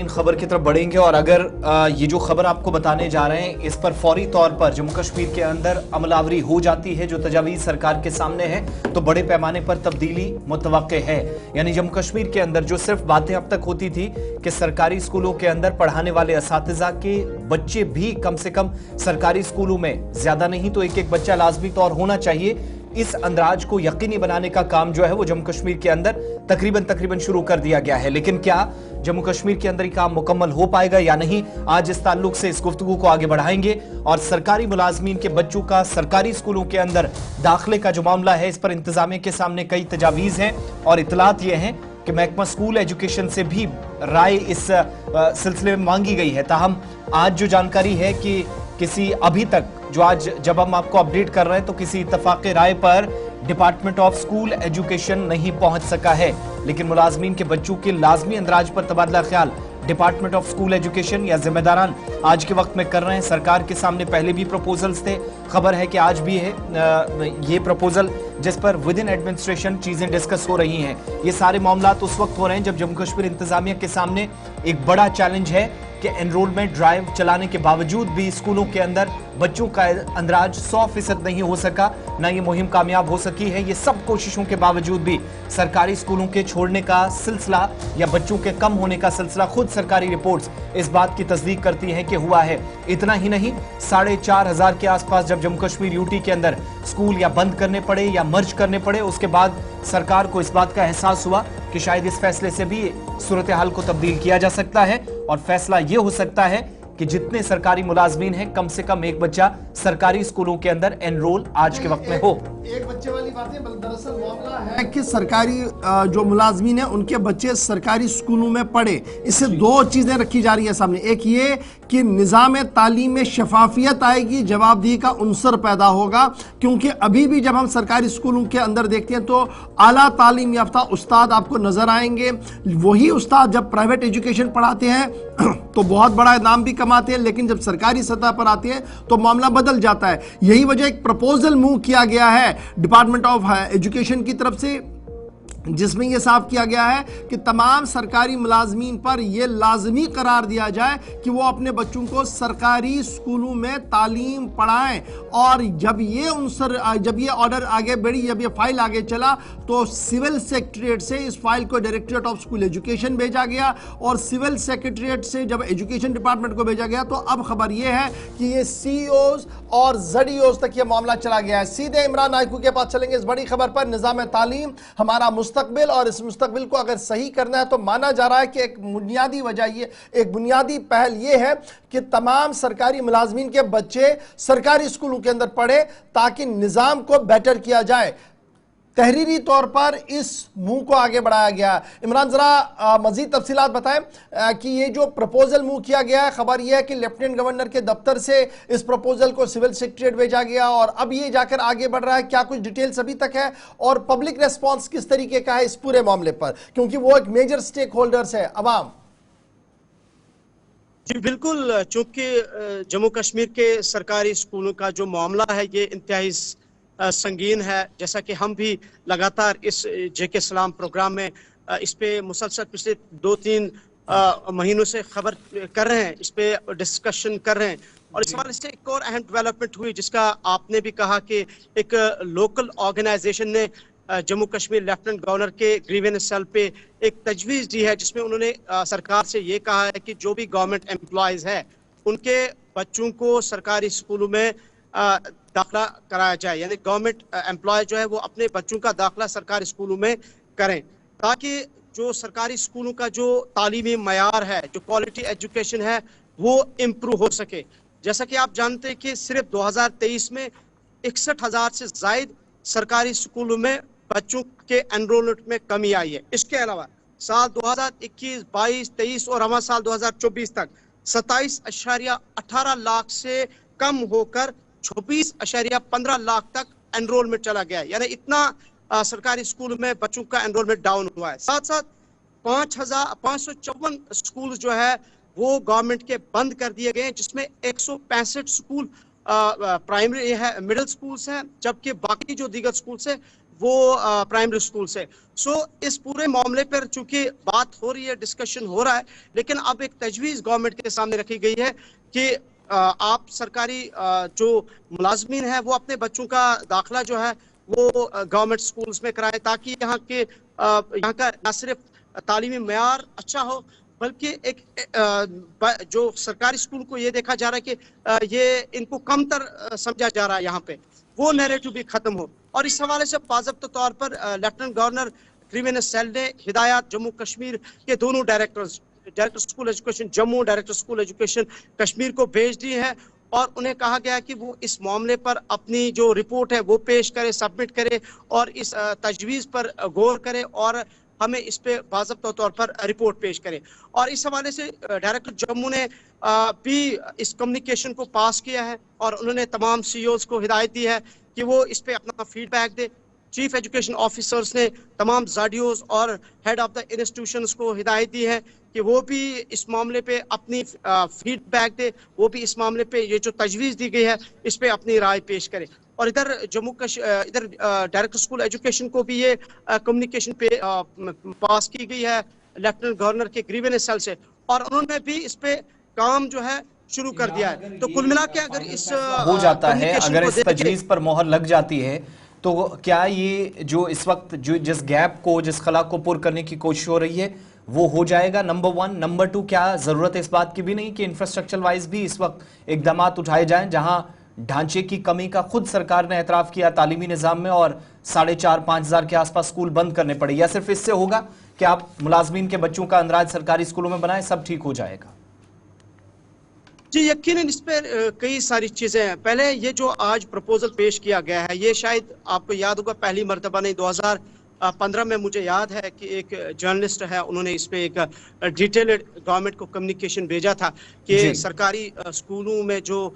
इन खबर की तरफ बढ़ेंगे और अगर ये जो खबर आपको बताने जा रहे हैं इस पर फौरी तौर पर जम्मू कश्मीर के अंदर अमलावरी हो जाती है, जो तजावीज़ सरकार के सामने है, तो बड़े पैमाने पर तब्दीली मुतवक्के है। यानी जम्मू कश्मीर के अंदर जो सिर्फ बातें अब तक होती थी कि सरकारी स्कूलों के अंदर पढ़ाने वाले असातिज़ा के बच्चे भी कम से कम सरकारी स्कूलों में ज्यादा नहीं तो एक बच्चा लाजमी तौर होना चाहिए, इस अंदाज को यकीनी बनाने का काम जो है वो जम्मू कश्मीर के अंदर तकरीबन शुरू कर दिया गया है। लेकिन क्या जम्मू कश्मीर के अंदर ये काम मुकम्मल हो पाएगा या नहीं, आज इस ताल्लुक से इस गुफ्तगू को आगे बढ़ाएंगे। और सरकारी मुलाजमीन के बच्चों का सरकारी स्कूलों के अंदर दाखिले का जो मामला है, इस पर इंतजामिया के सामने कई तजावीज़ हैं और इतलात ये हैं कि महकमा स्कूल एजुकेशन से भी राय इस सिलसिले में मांगी गई है। ताहम आज जो जानकारी है कि किसी अभी तक जो आज जब हम आपको अपडेट कर रहे हैं तो किसी इत्तफाक़ राय पर डिपार्टमेंट ऑफ स्कूल एजुकेशन नहीं पहुंच सका है, लेकिन मुलाजमीन के बच्चों के लाजमी अंदराज पर तबादला ख्याल डिपार्टमेंट ऑफ स्कूल एजुकेशन या जिम्मेदारान आज के वक्त में कर रहे हैं। सरकार के सामने पहले भी प्रपोजल्स थे, खबर है कि आज भी है ये प्रपोजल जिस पर विद इन एडमिनिस्ट्रेशन चीजें डिस्कस हो रही हैं। ये सारे मामला उस वक्त हो रहे हैं जब जम्मू कश्मीर इंतजामिया के सामने एक बड़ा चैलेंज है कि एनरोलमेंट ड्राइव चलाने के बावजूद भी स्कूलों के अंदर बच्चों का अंदराज 100% नहीं हो सका, ना ये मुहिम कामयाब हो सकी है। ये सब कोशिशों के बावजूद भी सरकारी स्कूलों के छोड़ने का सिलसिला या बच्चों के कम होने का सिलसिला, खुद सरकारी रिपोर्ट्स इस बात की तस्दीक करती हैं कि हुआ है। इतना ही नहीं, 4,500 के आसपास जब जम्मू कश्मीर यूटी के अंदर स्कूल या बंद करने पड़े या मर्ज करने पड़े, उसके बाद सरकार को इस बात का एहसास हुआ कि शायद इस फैसले से भी सूरत हाल को तब्दील किया जा सकता है और फैसला ये हो सकता है कि जितने सरकारी मुलाजमीन हैं कम से कम एक बच्चा सरकारी स्कूलों के अंदर एनरोल आज के वक्त में हो। एक बच्चे वाली बातें दरअसल मामला है कि सरकारी जो मुलाजमीन हैं उनके बच्चे सरकारी स्कूलों में पढ़े। इससे दो चीजें रखी जा रही है सामने, एक ये कि निज़ाम तालीम में शफाफियत आएगी, जवाबदेही का उनसर पैदा होगा, क्योंकि अभी भी जब हम सरकारी स्कूलों के अंदर देखते हैं तो आला तालीम याफ्ता उस्ताद आपको नजर आएंगे। वही उस्ताद जब प्राइवेट एजुकेशन पढ़ाते हैं तो बहुत बड़ा नाम भी कमाते हैं, लेकिन जब सरकारी सतह पर आते हैं तो मामला बदल जाता है। यही वजह एक प्रपोजल मूव किया गया है डिपार्टमेंट ऑफ एजुकेशन की तरफ से, जिसमें यह साफ किया गया है कि तमाम सरकारी मुलाजमीन पर यह लाजमी करार दिया जाए कि वो अपने बच्चों को सरकारी स्कूलों में तालीम पढ़ाएं। और जब ये ऑर्डर आगे बढ़ी, जब ये फाइल आगे चला तो सिविल सेक्रेटरीट से इस फाइल को डायरेक्टरेट ऑफ स्कूल एजुकेशन भेजा गया और सिविल सेक्रेटरीट से जब एजुकेशन डिपार्टमेंट को भेजा गया तो अब खबर यह है कि ये सीईओज और ZEOs तक ये मामला चला गया है। सीधे इमरान नायकू के पास चलेंगे इस बड़ी खबर पर। निज़ाम तालीम हमारा मुस्तकबिल, और इस मुस्तकबिल को अगर सही करना है तो माना जा रहा है कि एक बुनियादी वजह ये, एक बुनियादी पहल ये है कि तमाम सरकारी मुलाजमीन के बच्चे सरकारी स्कूलों के अंदर पढ़े ताकि निज़ाम को बेटर किया जाए। तहरीरी तौर पर इस मूव को आगे बढ़ाया गया। इमरान जरा मजीद तफसीलात बताएं कि ये जो प्रपोजल मूव किया गया है, खबर यह है कि लेफ्टिनेंट गवर्नर के दफ्तर से इस प्रपोजल को सिविल सेक्रेटरीट भेजा गया और अब ये जाकर आगे बढ़ रहा है। क्या कुछ डिटेल्स अभी तक है और पब्लिक रेस्पॉन्स किस तरीके का है इस पूरे मामले पर, क्योंकि वो एक मेजर स्टेक होल्डर्स है अवाम। जी बिल्कुल, चूंकि जम्मू कश्मीर के सरकारी स्कूलों का जो मामला है ये इंतहाई संगीन है, जैसा कि हम भी लगातार इस जेके सलाम प्रोग्राम में इस पे मुसलसल पिछले 2-3 महीनों से खबर कर रहे हैं, इस पे डिस्कशन कर रहे हैं। और इस हवाले से एक और अहम डेवलपमेंट हुई जिसका आपने भी कहा कि एक लोकल ऑर्गेनाइजेशन ने जम्मू कश्मीर लेफ्टिनेंट गवर्नर के ग्रीवेंस सेल पे एक तजवीज़ दी है, जिसमें उन्होंने सरकार से ये कहा है कि जो भी गवर्नमेंट एम्प्लॉयज़ है उनके बच्चों को सरकारी स्कूलों में दाखिला कराया जाए, यानी गवर्नमेंट एम्प्लॉय जो है वो अपने बच्चों का दाखिला सरकारी स्कूलों में करें, ताकि जो सरकारी स्कूलों का जो तालीमी मयार है, जो क्वालिटी एजुकेशन है, वो इम्प्रूव हो सके। जैसा कि आप जानते हैं कि सिर्फ 2023 में 61,000 से ज़ायद सरकारी स्कूलों में बच्चों के एनरोलमेंट में कमी आई है। इसके अलावा साल 2021, 22, 23 और हमारा साल 2024 तक 27.18 लाख से कम होकर 26.15 लाख तक एनरोलमेंट चला गया है, यानी इतना सरकारी स्कूल में बच्चों का एनरोलमेंट डाउन हुआ है। साथ साथ 5,554 स्कूल जो है वो गवर्नमेंट के बंद कर दिए गए हैं, जिसमें 165 स्कूल प्राइमरी है, मिडिल स्कूल्स हैं, जबकि बाकी जो दीगर स्कूल्स हैं وہ پرائمری اسکول سے. سو اس پورے معاملے پر چونکہ بات ہو رہی ہے, ڈسکشن ہو رہا ہے, لیکن اب ایک تجویز گورنمنٹ کے سامنے رکھی گئی ہے کہ آپ سرکاری جو ملازمین ہیں وہ اپنے بچوں کا داخلہ جو ہے وہ گورنمنٹ اسکولز میں کرائیں, تاکہ یہاں کا نہ صرف تعلیمی معیار اچھا ہو بلکہ ایک جو سرکاری اسکول کو یہ دیکھا جا رہا ہے کہ یہ ان کو کم تر سمجھا جا رہا ہے, یہاں پہ وہ نیریٹو بھی ختم ہو. اور اس حوالے سے باضابطہ طور پر لیفٹننٹ گورنر کریمینل سیل نے ہدایات جموں کشمیر کے دونوں director school education Jammu, director school education Kashmir کو بھیج دی ہے, اور انہیں کہا گیا کہ وہ اس معاملے پر اپنی جو رپورٹ ہے وہ پیش کرے, سبمٹ کرے اور اس تجویز پر غور کرے اور ہمیں اس پہ باضابطہ طور پر رپورٹ پیش کرے. اور اس حوالے سے ڈائریکٹر جموں نے بھی اس کمیونیکیشن کو پاس کیا ہے, اور انہوں نے تمام سی اوز کو ہدایت دی ہے کہ وہ اس پہ اپنا فیڈ بیک دے. چیف ایجوکیشن آفیسرز نے تمام زاڈیوز اور ہیڈ آف دا انسٹیٹیوشنز کو ہدایت دی ہے کہ وہ بھی اس معاملے پہ اپنی فیڈ بیک دے, وہ بھی اس معاملے پہ یہ جو تجویز دی گئی ہے اس پہ اپنی رائے پیش کرے. اور ادھر ادھر ڈائریکٹر اسکول ایجوکیشن کو بھی یہ کمیونیکیشن پہ پاس کی گئی ہے لیفٹننٹ گورنر کے گریوینس سیل سے, اور انہوں نے بھی اس پہ کام جو ہے شروع کر دیا ہے. تو کل ملا کے اگر اس ہو جاتا ہے, اگر اس تجویز پر مہر لگ جاتی ہے تو کیا یہ جو اس وقت جس گیپ کو, جس خلا کو پر کرنے کی کوشش ہو رہی ہے وہ ہو جائے گا؟ نمبر 1. نمبر 2, کیا ضرورت اس بات کی بھی نہیں کہ انفراسٹرکچر وائز بھی اس وقت اقدامات اٹھائے جائیں, جہاں ڈھانچے کی کمی کا خود سرکار نے اعتراف کیا تعلیمی نظام میں, اور 4,500-5,000 ہزار کے آس پاس اسکول بند کرنے پڑے, یا صرف اس سے ہوگا کہ آپ ملازمین کے بچوں کا اندراج سرکاری اسکولوں میں بنائیں, سب ٹھیک ہو جائے گا؟ جی یقیناً اس پہ کئی ساری چیزیں ہیں. پہلے یہ جو آج پروپوزل پیش کیا گیا ہے, یہ شاید آپ کو یاد ہوگا پہلی مرتبہ نہیں, 2015 میں مجھے یاد ہے کہ ایک جرنلسٹ ہے, انہوں نے اس پہ ایک ڈیٹیلڈ گورنمنٹ کو کمیونیکیشن بھیجا تھا کہ سرکاری اسکولوں میں جو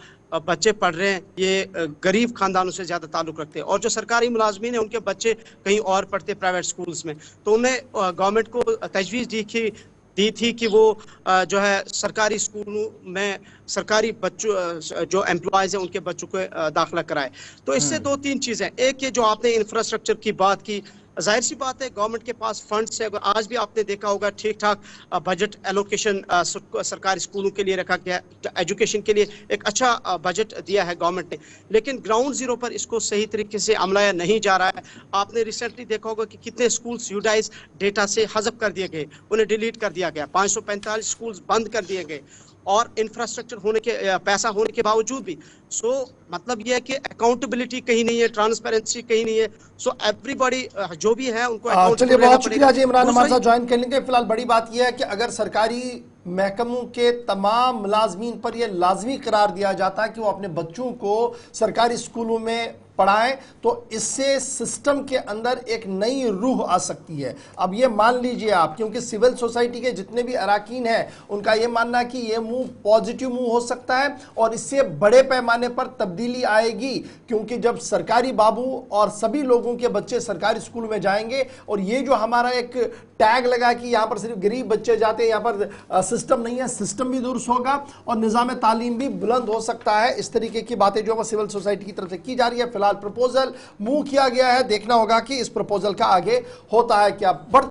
بچے پڑھ رہے ہیں یہ غریب خاندانوں سے زیادہ تعلق رکھتے ہیں, اور جو سرکاری ملازمین ہیں ان کے بچے کہیں اور پڑھتے پرائیویٹ اسکولز میں. تو انہیں گورنمنٹ کو تجویز دی تھی کہ وہ جو ہے سرکاری اسکولوں میں سرکاری بچوں جو امپلائیز ہیں ان کے بچوں کو داخلہ کرائے. تو اس سے 2-3 چیزیں, ایک یہ جو آپ نے انفراسٹرکچر کی بات کی, ظاہر سی بات ہے گورنمنٹ کے پاس فنڈس ہے, آج بھی آپ نے دیکھا ہوگا ٹھیک ٹھاک بجٹ ایلوکیشن سرکاری اسکولوں کے لیے رکھا گیا, ایجوکیشن کے لیے ایک اچھا بجٹ دیا ہے گورنمنٹ نے, لیکن گراؤنڈ زیرو پر اس کو صحیح طریقے سے عملایا نہیں جا رہا ہے. آپ نے ریسنٹلی دیکھا ہوگا کہ کتنے اسکولس یوڈائز ڈیٹا سے حذف کر دیے گئے, انہیں ڈیلیٹ کر دیا گیا, 545 اسکولس بند کر دیے گئے, اور انفراسٹرکچر ہونے کے پیسہ ہونے کے باوجود بھی. سو مطلب یہ ہے کہ اکاؤنٹیبلٹی کہیں نہیں ہے, ٹرانسپیرنسی کہیں نہیں ہے. سو ایوری باڈی جو بھی ہے ان کو چلیے بہت شکریہ جی عمران ہمارے ساتھ جوائن کر لیں گے. فی الحال بڑی بات یہ ہے کہ اگر سرکاری محکموں کے تمام ملازمین پر یہ لازمی قرار دیا جاتا ہے کہ وہ اپنے بچوں کو سرکاری اسکولوں میں پڑھائیں, تو اس سے سسٹم کے اندر ایک نئی روح آ سکتی ہے. اب یہ مان لیجئے آپ, کیونکہ سول سوسائٹی کے جتنے بھی اراکین ہیں ان کا یہ ماننا ہے کہ یہ موو پازیٹیو موو ہو سکتا ہے, اور اس سے بڑے پیمانے پر تبدیلی آئے گی, کیونکہ جب سرکاری بابو اور سبھی لوگوں کے بچے سرکاری اسکول میں جائیں گے, اور یہ جو ہمارا ایک ٹیگ لگا کہ یہاں پر صرف غریب بچے جاتے ہیں, یہاں پر سسٹم نہیں ہے, سسٹم بھی درست ہوگا اور نظام تعلیم بھی بلند ہو سکتا ہے. اس طریقے کی باتیں جو ہے سول سوسائٹی کی طرف سے کی جا رہی ہے. فی الحال پروپوزل موو کیا گیا ہے, دیکھنا ہوگا کہ اس پروپوزل کا آگے ہوتا ہے کیا.